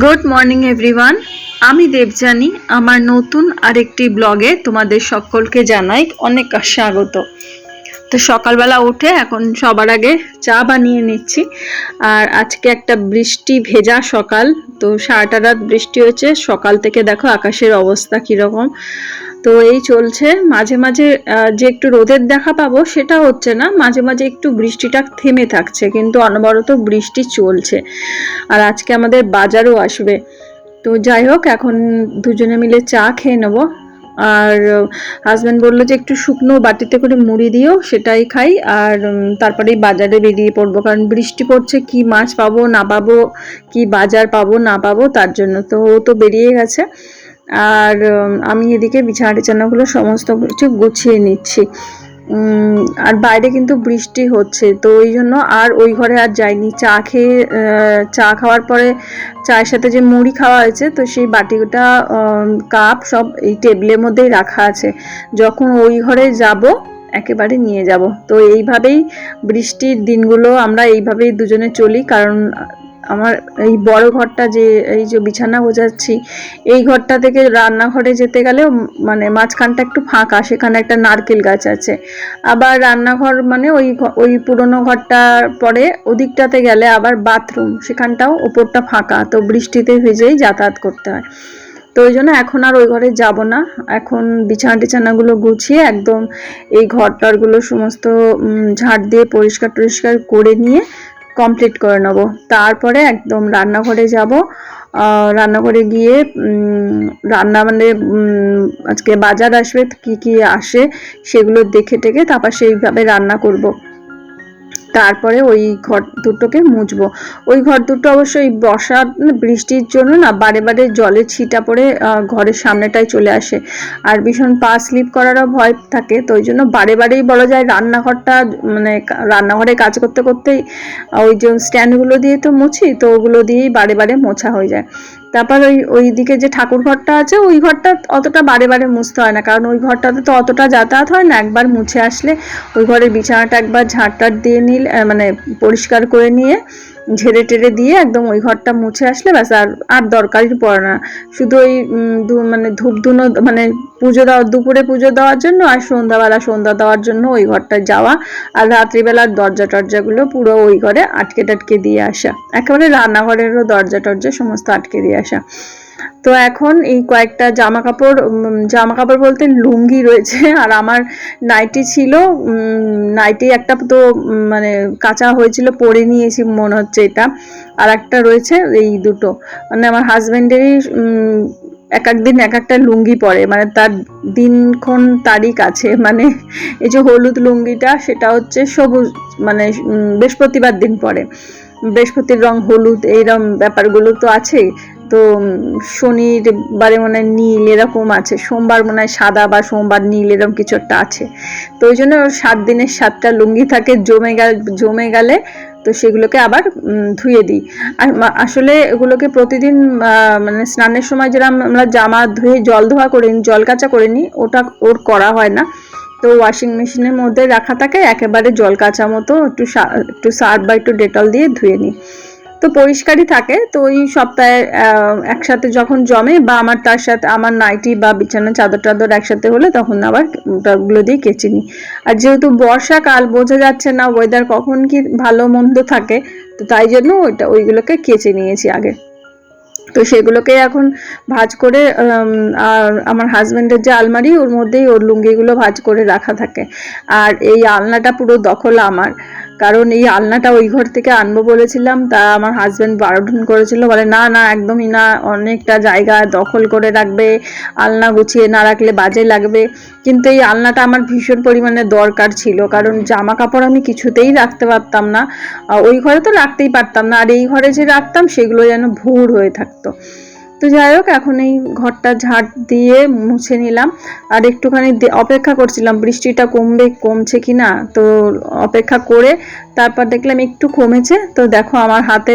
Good morning everyone. আমি দেবযানী। আমার নতুন আরেকটি ব্লগে তোমাদের সকলকে জানাই অনেক স্বাগত। তো সকালবেলা উঠে এখন সবার আগে চা বানিয়ে নিচ্ছি। আর আজকে একটা বৃষ্টি ভেজা সকাল, তো সারাটা রাত বৃষ্টি হচ্ছে। সকাল থেকে দেখো আকাশের অবস্থা কীরকম। তো এই চলছে, মাঝে মাঝে যে একটু রোদের দেখা পাবো সেটা হচ্ছে না, মাঝে মাঝে একটু বৃষ্টিটা থেমে থাকছে, কিন্তু অনবরত বৃষ্টি চলছে। আর আজকে আমাদের বাজারও আসবে। তো যাই হোক, এখন দুজনে মিলে চা খেয়ে নেবো। আর হাজব্যান্ড বললো যে একটু শুকনো বাটিতে করে মুড়ি দিও, সেটাই খাই। আর তারপরেই বাজারে বেরিয়ে পড়বো, কারণ বৃষ্টি পড়ছে, কি মাছ পাবো না পাবো, কি বাজার পাবো না পাবো, তার জন্য তো ও তো বেরিয়ে গেছে। আর আমি এদিকে বিছানা টিছানাগুলো সমস্ত কিছু গুছিয়ে নিচ্ছি। আর বাইরে কিন্তু বৃষ্টি হচ্ছে, তো ওই জন্য আর ওই ঘরে আর যাইনি। চা খাওয়ার পরে চায়ের সাথে যে মুড়ি খাওয়া হয়েছে, তো সেই বাটিটা কাপ সব এই টেবিলের মধ্যেই রাখা আছে। যখন ওই ঘরে যাব একেবারে নিয়ে যাব। তো এইভাবেই বৃষ্টির দিনগুলো আমরা এইভাবেই দুজনে চলি। কারণ আমার এই বড় ঘরটা, যে এই যে বিছানা গোছাচ্ছি, এই ঘরটা থেকে রান্নাঘরে যেতে গেলেও মানে মাঝখানটা একটু ফাঁকা, সেখানে একটা নারকেল গাছ আছে। আবার রান্নাঘর মানে ওই পুরনো ঘরটার পরে ওদিকটাতে গেলে আবার বাথরুম, সেখানটাও ওপরটা ফাঁকা, তো বৃষ্টিতে ভিজেই যাতায়াত করতে হয়। তো ওই জন্য এখন আর ওই ঘরে যাব না। এখন বিছানা টিছানাগুলো গুছিয়ে একদম এই ঘরটারগুলো সমস্ত ঝাড় দিয়ে পরিষ্কার টরিষ্কার করে নিয়ে কমপ্লিট করে নেবো। তারপরে একদম রান্নাঘরে যাব। রান্নাঘরে গিয়ে রান্না মানে আজকে বাজার আসবে, কি কি আসে সেগুলো দেখে টেকে তারপর সেইভাবে রান্না করব। তারপরে ওই ঘর দুটোকে মুছবো। ওই ঘর দুটো অবশ্যই বর্ষা বৃষ্টির জন্য না বারে বারে জলের ছিটা পড়ে ঘরের সামনেটায় চলে আসে, আর ভীষণ পা স্লিপ করারও ভয় থাকে। তো ওই জন্য বারে বারেই বলা যায় রান্নাঘরটা, মানে রান্নাঘরে কাজ করতে করতেই ওই যে স্ট্যান্ডগুলো দিয়ে তো মুছি, তো ওগুলো দিয়েই বারে বারে মোছা হয়ে যায়। তারপর ওই দিকে যে ঠাকুর ঘরটা আছে, ওই ঘরটা অতটা বারে বারে মুছতে হয় না, কারণ ওই ঘরটাতে তো অতটা যাতায়াত হয় না। একবার মুছে আসলে ওই ঘরের বিছানাটা একবার ঝাঁটটাট দিয়ে নিলে, মানে পরিষ্কার করে নিয়ে ঝেড়ে টেড়ে দিয়ে একদম ওই ঘরটা মুছে আসলে ব্যাস, আর দরকারই পড়ে না। শুধু ওই মানে ধূপ ধুনো, মানে পুজো দেওয়া, দুপুরে পুজো দেওয়ার জন্য আর সন্ধ্যাবেলা সন্ধ্যা দেওয়ার জন্য ওই ঘরটা যাওয়া, আর রাত্রিবেলার দরজা টরজাগুলো পুরো ওই ঘরে আটকে টাটকে দিয়ে আসা, একেবারে রান্নাঘরেরও দরজা টরজা সমস্ত আটকে দিয়ে আসা। তো এখন এই কয়েকটা জামা কাপড় বলতে লুঙ্গি রয়েছে, আর আমার নাইটি ছিল। নাইটি একটা তো মানে কাঁচা হয়েছিল, পরে নিয়েছি মনে হচ্ছে এটা। আর একটা রয়েছে, এই দুটো মানে আমার হাজব্যান্ডেরই এক একদিন এক একটা লুঙ্গি পরে, মানে তার দিনক্ষণ তারিখ আছে। মানে এই যে হলুদ লুঙ্গিটা, সেটা হচ্ছে সবুজ, মানে বৃহস্পতিবার দিন পরে, বৃহস্পতির রং হলুদ, এইরকম ব্যাপারগুলো তো আছেই। তো শনিবারে মনে হয় নীল এরকম আছে, সোমবার মনে হয় সাদা বা সোমবার নীল এরকম কিছু একটা আছে। তো ওই জন্য 7 দিনের 7টা লুঙ্গি থাকে, জমে গেলে তো সেগুলোকে আবার ধুয়ে দিই। আর আসলে এগুলোকে প্রতিদিন মানে স্নানের সময় যেরকম আমরা জামা ধুয়ে জল ধোয়া করে নিই, জল কাচা করে নিই, ওটা ওর করা হয় না। তো ওয়াশিং মেশিনের মধ্যে রাখা থাকে, একেবারে জল কাচা মতো একটু সার্ফ বা একটু ডেটল দিয়ে ধুয়ে নিই, তো পরিষ্কারই থাকে। তো ওই সপ্তাহে একসাথে যখন জমে, বা আমার তার সাথে আমার নাইটি বা বিছানা চাদর টাদর একসাথে হলে তখন আবার ওগুলো দিয়ে কেচে নিই। আর যেহেতু বর্ষাকাল, বোঝা যাচ্ছে না ওয়েদার কখন কি ভালো মন্দ থাকে, তো তাই জন্য ওইগুলোকে কেচে নিয়েছি আগে। তো সেগুলোকে এখন ভাঁজ করে, আর আমার হাজব্যান্ডের যে আলমারি, ওর মধ্যেই ওর লুঙ্গিগুলো ভাঁজ করে রাখা থাকে। আর এই আলনাটা পুরো দখল আমার, কারণ এই আলনাটা ওই ঘর থেকে আনবো বলেছিলাম, তা আমার হাজব্যান্ড বারণ করেছিল, বলে না না একদমই না, অনেকটা জায়গা দখল করে রাখবে, আলনা গুছিয়ে না রাখলে বাজে লাগবে। কিন্তু এই আলনাটা আমার ভীষণ পরিমাণে দরকার ছিল, কারণ জামা কাপড় আমি কিছুতেই রাখতে পারতাম না, ওই ঘরে তো রাখতেই পারতাম না, আর এই ঘরে যে রাখতাম সেগুলো যেন ভুর হয়ে থাকতো। তো যাই হোক, এখন এই ঘরটা ঝাঁট দিয়ে মুছে নিলাম। আর একটুখানি অপেক্ষা করছিলাম বৃষ্টিটা কমছে কি না, তো অপেক্ষা করে তারপর দেখলাম একটু কমেছে। তো দেখো আমার হাতে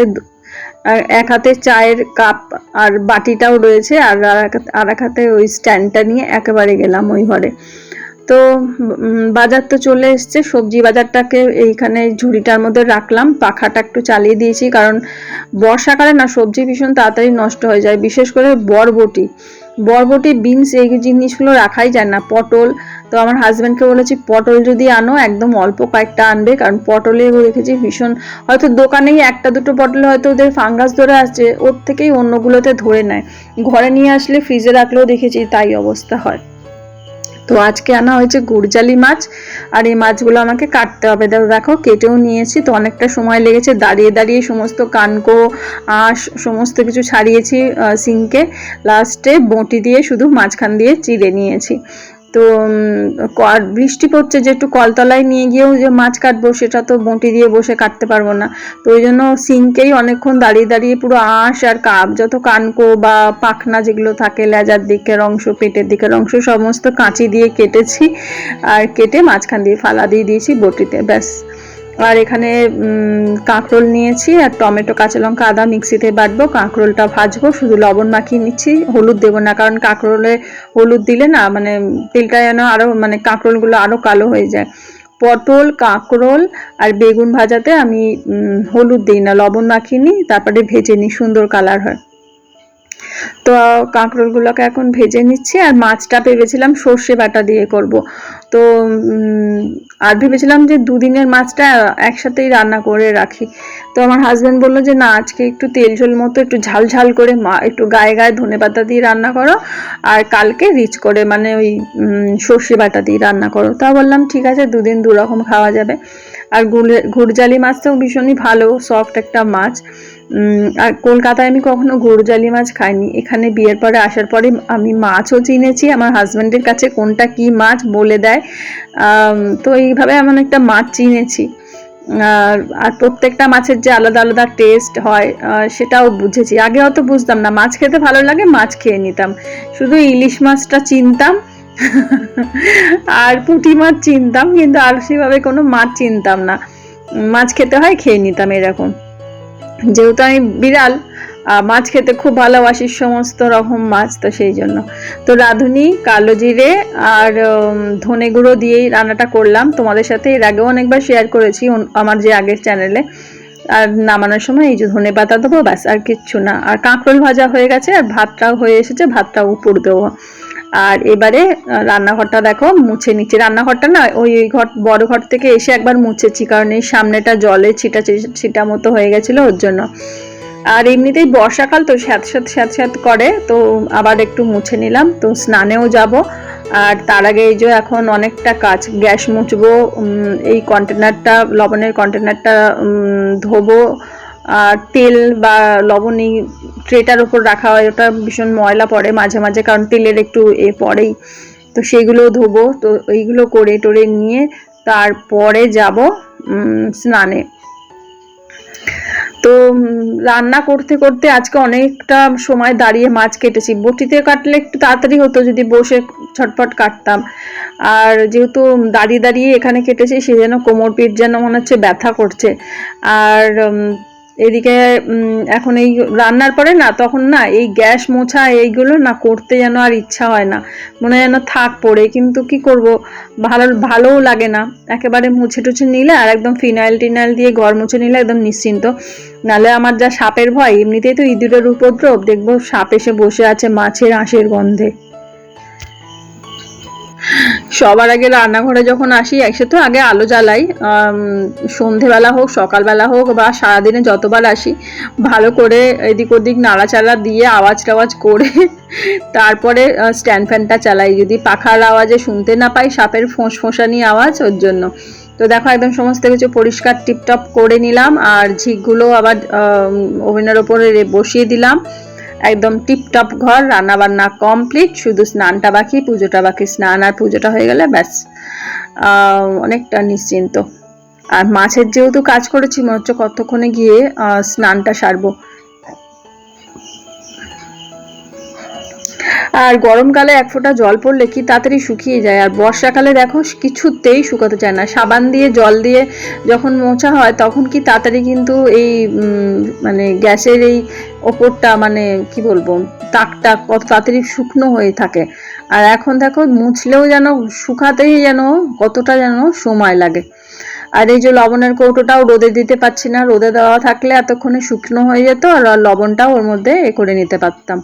এক হাতে চায়ের কাপ আর বাটিটাও রয়েছে, আর এক হাতে ওই স্ট্যান্ডটা নিয়ে একেবারে গেলাম ওই ঘরে। তো বাজার তো চলে এসছে, সবজি বাজারটাকে এইখানে ঝুড়িটার মধ্যে রাখলাম, পাখাটা একটু চালিয়ে দিয়েছি, কারণ বর্ষাকালে না সবজি ভীষণ তাড়াতাড়ি নষ্ট হয়ে যায়, বিশেষ করে বরবটি বিনস এই জিনিসগুলো রাখাই যায় না। পটল তো আমার হাজব্যান্ডকে বলেছি পটল যদি আনো একদম অল্প কয়েকটা আনবে, কারণ পটলে দেখেছি ভীষণ, হয়তো দোকানেই একটা দুটো পটল হয়তো ওদের ফাঙ্গাস ধরে আসছে, ওর থেকেই অন্যগুলোতে ধরে নেয়, ঘরে নিয়ে আসলে ফ্রিজে রাখলেও দেখেছি তাই অবস্থা হয়। তো আজকে আনা হয়েছে গুড়জালি মাছ, আর এই মাছগুলো আমাকে কাটতে হবে। দেখো কেটেও নিয়েছি, তো অনেকটা সময় লেগেছে, দাঁড়িয়ে দাঁড়িয়ে সমস্ত কানকো আঁশ সমস্ত কিছু ছাড়িয়েছি সিঙ্কে, লাস্টে বঁটি দিয়ে শুধু মাঝখান দিয়ে চিড়ে নিয়েছি। তো বৃষ্টি পড়ছে, যে একটু কলতলায় নিয়ে গিয়েও যে মাছ কাটবো সেটা তো বঁটি দিয়ে বসে কাটতে পারবো না, তো ওই জন্য সিঙ্কেই অনেকক্ষণ দাঁড়িয়ে দাঁড়িয়ে পুরো আঁশ আর যত কানকো বা পাখনা যেগুলো থাকে, লেজার দিকের অংশ পেটের দিকের অংশ সমস্ত কাঁচি দিয়ে কেটেছি, আর কেটে মাঝখান দিয়ে ফালা দিয়ে দিয়েছি বটিতে, ব্যাস। আর এখানে কাঁকরোল নিয়েছি, আর টমেটো কাঁচা লঙ্কা আদা মিক্সিতে বাটবো, কাঁকরোলটা ভাজবো, শুধু লবণ মাখিয়ে নিচ্ছি, হলুদ দেবো না, কারণ কাঁকরোলে হলুদ দিলে না মানে তেলটা যেন আরো মানে কাঁকরোলগুলো আরো কালো হয়ে যায়। পটল, কাঁকরোল আর বেগুন ভাজাতে আমি হলুদ দিই না, লবণ মাখিয়ে নিই, তারপরে ভেজে নিই, সুন্দর কালার হয়। তো কাঁকরোলগুলোকে এখন ভেজে নিচ্ছি, আর মাছটা ভেবেছিলাম সর্ষে বাটা দিয়ে করব, তো আর ভেবেছিলাম যে দুদিনের মাছটা একসাথেই রান্না করে রাখি। তো আমার হাজব্যান্ড বললো যে না, আজকে একটু তেল ঝোল মতো একটু ঝাল ঝাল করে একটু গায়ে গায়ে ধনেপাতা দিয়ে রান্না করো, আর কালকে রিচ করে মানে ওই সর্ষে বাটা দিয়ে রান্না করো। তা বললাম ঠিক আছে, দুদিন দুরকম খাওয়া যাবে। আর ঘুরজালি মাছটাও ভীষণই ভালো, সফট একটা মাছ। আর কলকাতায় আমি কখনো ঘুরজালি মাছ খাইনি, এখানে বিয়ের পরে আসার পরে আমি মাছও চিনেছি, আমার হাজব্যান্ডের কাছে কোনটা কি মাছ বলে দেয়, তো এইভাবে এমন একটা মাছ চিনেছি। আর প্রত্যেকটা মাছের যে আলাদা আলাদা টেস্ট হয় সেটাও বুঝেছি, আগে অত বুঝতাম না, মাছ খেতে ভালো লাগে মাছ খেয়ে নিতাম, শুধু ইলিশ মাছটা চিনতাম আর পুঁটি মাছ চিনতাম, কিন্তু আর সেভাবে কোনো মাছ চিনতাম না, মাছ খেতে হয় খেয়ে নিতাম এরকম। যেহেতু আমি বিড়াল, মাছ খেতে খুব ভালোবাসি, সমস্ত রকম মাছ, তো সেই জন্য। তো রাঁধুনি কালো জিরে আর ধনে গুঁড়ো দিয়েই রান্নাটা করলাম, তোমাদের সাথে এর আগেও অনেকবার শেয়ার করেছি আমার যে আগের চ্যানেলে। আর নামানোর সময় এই যে ধনে পাতা দেবো, ব্যাস, আর কিচ্ছু না। আর কাঁকরোল ভাজা হয়ে গেছে, আর ভাতটাও হয়ে এসেছে, ভাতটা উপর দেবো। আর এবারে রান্নাঘরটা দেখো মুছে নিচ্ছি, রান্নাঘরটা না ওই ঘর বড় ঘর থেকে এসে একবার মুছেছি, কারণ এই সামনেটা জলে ছিটা মতো হয়ে গেছিলো ওর জন্য। আর এমনিতেই বর্ষাকাল তো স্যাঁত করে, তো আবার একটু মুছে নিলাম। তো স্নানেও যাব, আর তার আগে এই যে এখন অনেকটা কাজ, গ্যাস মুছবো, এই কন্টেনারটা লবণের কন্টেনারটা ধোবো, আর তেল বা লবণ এই ট্রেটার উপর রাখা হয়, ওটা ভীষণ ময়লা পড়ে মাঝে মাঝে, কারণ তেলের একটু পড়েই, তো সেইগুলো ধোবো। তো এইগুলো করে টোরে নিয়ে তারপরে যাব স্নানে। তো রান্না করতে করতে আজকে অনেকটা সময় দাঁড়িয়ে মাছ কেটেছি, বটিতে কাটলে একটু তাড়াতাড়ি হতো যদি বসে ছটফট কাটতাম, আর যেহেতু দাঁড়িয়ে দাঁড়িয়ে এখানে কেটেছি সে যেন কোমর পিঠ যেন মনে হচ্ছে ব্যথা করছে। আর এদিকে এখন এই রান্নার পরে না, তখন না এই গ্যাস মোছা এইগুলো না করতে যেন আর ইচ্ছা হয় না, মনে যেন থাক পড়ে, কিন্তু কি করব, ভালোও লাগে না। একেবারে মুছে টুছে নিলে আর একদম ফিনাইল টিনাইল দিয়ে ঘর মুছে নিলে একদম নিশ্চিন্ত, নাহলে আমার যা সাপের ভয়, এমনিতেই তো ইঁদুরের উপদ্রব, দেখবো সাপ এসে বসে আছে মাছের আঁশের গন্ধে। সবার আগে রান্নাঘরে যখন আসি একসাথে আগে আলো জ্বালাই, সন্ধেবেলা হোক সকালবেলা হোক বা সারাদিনে যতবার আসি, ভালো করে এদিক ওদিক নাড়াচাড়া দিয়ে আওয়াজ টাওয়াজ করে তারপরে স্ট্যান্ড ফ্যানটা চালাই, যদি পাখার আওয়াজে শুনতে না পাই সাপের ফোঁসফোঁসানি আওয়াজ, ওর জন্য। তো দেখো একদম সমস্ত কিছু পরিষ্কার টিপটপ করে নিলাম, আর ঝিকগুলো আবার ওভেনের ওপরে বসিয়ে দিলাম, একদম টিপটপ ঘর, রান্না বান্না কমপ্লিট, শুধু স্নানটা বাকি, পুজোটা বাকি, স্নান আর পুজোটা হয়ে গেলে ব্যাস অনেকটা নিশ্চিন্ত। আর মাছের যেহেতু কাজ করেছি, মনে হচ্ছে কতক্ষণে গিয়ে স্নানটা সারবো। আর গরমকালে এক ফোঁটা জল পড়লে কি তাড়াতাড়ি শুকিয়ে যায়, আর বর্ষাকালে দেখো কিছুতেই শুকাতে চায় না। সাবান দিয়ে জল দিয়ে যখন মোছা হয় তখন কি তাড়াতাড়ি কিন্তু এই মানে গ্যাসের এই ওপরটা মানে কি বলবো তাকটা কত তাড়াতাড়ি শুকনো হয়ে থাকে। আর এখন দেখো মুছলেও যেন শুকাতেই যেন কতটা যেন সময় লাগে। আর এই যে লবণের কৌটোটাও রোদে দিতে পারছি না, রোদে দেওয়া থাকলে এতক্ষণে শুকনো হয়ে যেত আর লবণটাও ওর মধ্যে করে নিতে পারতাম।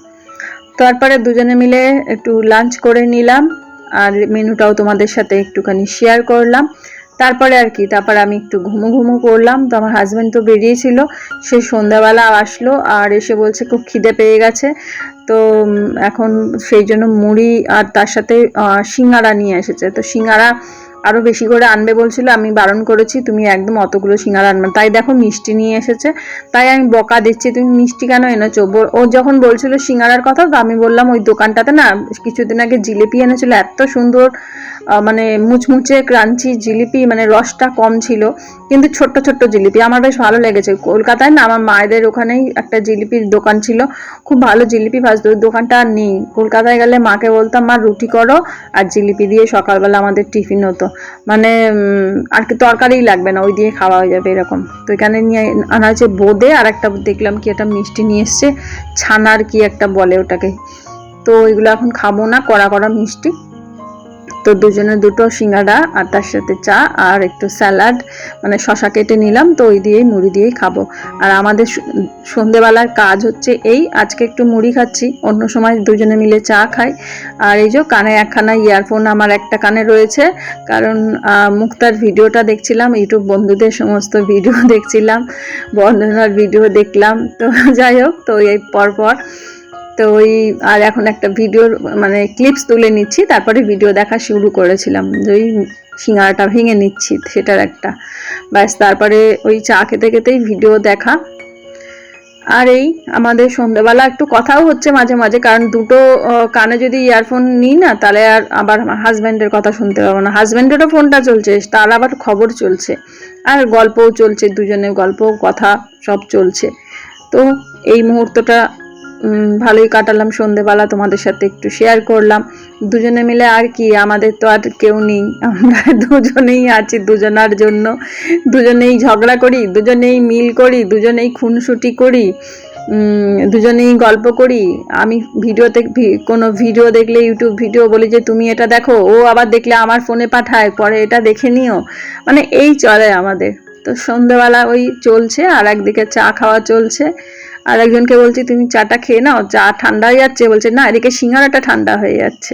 তারপরে দুজনে মিলে একটু লাঞ্চ করে নিলাম, আর মেনুটাও তোমাদের সাথে একটুখানি শেয়ার করলাম। তারপরে আর কি, তারপরে আমি একটু ঘুমো করলাম। তো আমার হাজব্যান্ড তো বেরিয়েছিল, সে সন্ধ্যাবেলা আসলো আর এসে বলছে খুব খিদে পেয়ে গেছে। তো এখন সেই জন্য মুড়ি আর তার সাথে সিঙ্গারা নিয়ে এসেছে। তো সিঙ্গারা আরও বেশি করে আনবে বলছিল, আমি বারণ করেছি তুমি একদম অতগুলো সিঙ্গারা আনবে। তাই দেখো মিষ্টি নিয়ে এসেছে, তাই আমি বকা দিচ্ছি তুমি মিষ্টি কেন এনেছো। ও যখন বলছিল সিঙ্গারার কথা, তো আমি বললাম ওই দোকানটাতে না কিছুদিন আগে জিলিপি এনেছিল, এত সুন্দর মানে মুচমুচে ক্রাঞ্চি জিলিপি, মানে রসটা কম ছিল কিন্তু ছোট্ট ছোট্ট জিলিপি, আমার বেশ ভালো লেগেছে। কলকাতায় না আমার মায়েদের ওখানেই একটা জিলিপির দোকান ছিল, খুব ভালো জিলিপি ভাজতো। ওই দোকানটা আর নেই। কলকাতায় গেলে মাকে বলতাম মা রুটি করো আর জিলিপি দিয়ে সকালবেলা আমাদের টিফিন হতো, মানে আর কি তরকারি লাগবে না, ওই দিয়ে খাওয়া হয়ে যাবে এরকম। তো এখানে নিয়ে আনা হয়েছে বোঁদে, আর একটা দেখলাম কি একটা মিষ্টি নিয়ে এসছে ছানার কি একটা বলে ওটাকে। তো ওইগুলো এখন খাবো না, কড়া কড়া মিষ্টি। তো দুজনে দুটো সিঙ্গাড়া আর তার সাথে চা আর একটু স্যালাড মানে শশা কেটে নিলাম, তো ওই দিয়েই মুড়ি দিয়েই খাবো। আর আমাদের সন্ধেবেলার কাজ হচ্ছে এই, আজকে একটু মুড়ি খাচ্ছি, অন্য সময় দুজনে মিলে চা খাই। আর এই যে কানে একখানা ইয়ারফোন আমার একটা কানে রয়েছে, কারণ মুক্তার ভিডিওটা দেখছিলাম, ইউটিউব বন্ধুদের সমস্ত ভিডিও দেখছিলাম, বন্ধনার ভিডিও দেখলাম। তো যাই হোক, তো এই পরপর তো ওই আর এখন একটা ভিডিওর মানে ক্লিপস তুলে নিচ্ছি, তারপরে ভিডিও দেখা শুরু করেছিলাম, ওই সিঙ্গারাটা ভেঙে নিচ্ছি সেটার একটা, ব্যাস তারপরে ওই চা খেতে খেতেই ভিডিও দেখা। আর এই আমাদের সন্ধ্যাবেলা একটু কথাও হচ্ছে মাঝে মাঝে, কারণ দুটো কানে যদি ইয়ারফোন নিই না তাহলে আর আবার হাজব্যান্ডের কথা শুনতে পাবো না। হাজব্যান্ডেরও ফোনটা চলছে, তার আবার খবর চলছে আর গল্পও চলছে, দুজনে গল্প কথা সব চলছে। তো এই মুহূর্তটা ভালোই কাটালাম সন্ধেবেলা, তোমাদের সাথে একটু শেয়ার করলাম। দুজনে মিলে আর কি, আমাদের তো আর কেউ নেই, আমরা দুজনেই আছি দুজনার জন্য, দুজনেই ঝগড়া করি, দুজনেই মিল করি, দুজনেই খুনসুটি করি, দুজনেই গল্প করি। আমি ভিডিওতে কোনো ভিডিও দেখলে ইউটিউব ভিডিও বলি যে তুমি এটা দেখো, ও আবার দেখলে আমার ফোনে পাঠায় পরে এটা দেখে নিও, মানে এই চলে আমাদের। তো সন্ধ্যেবেলা ওই চলছে, আর একদিকে চা খাওয়া চলছে। আর একজনকে বলছি তুমি চাটা খেয়ে নাও, চা ঠান্ডা হয়ে যাচ্ছে, বলছে না এদিকে সিঙ্গারাটা ঠান্ডা হয়ে যাচ্ছে।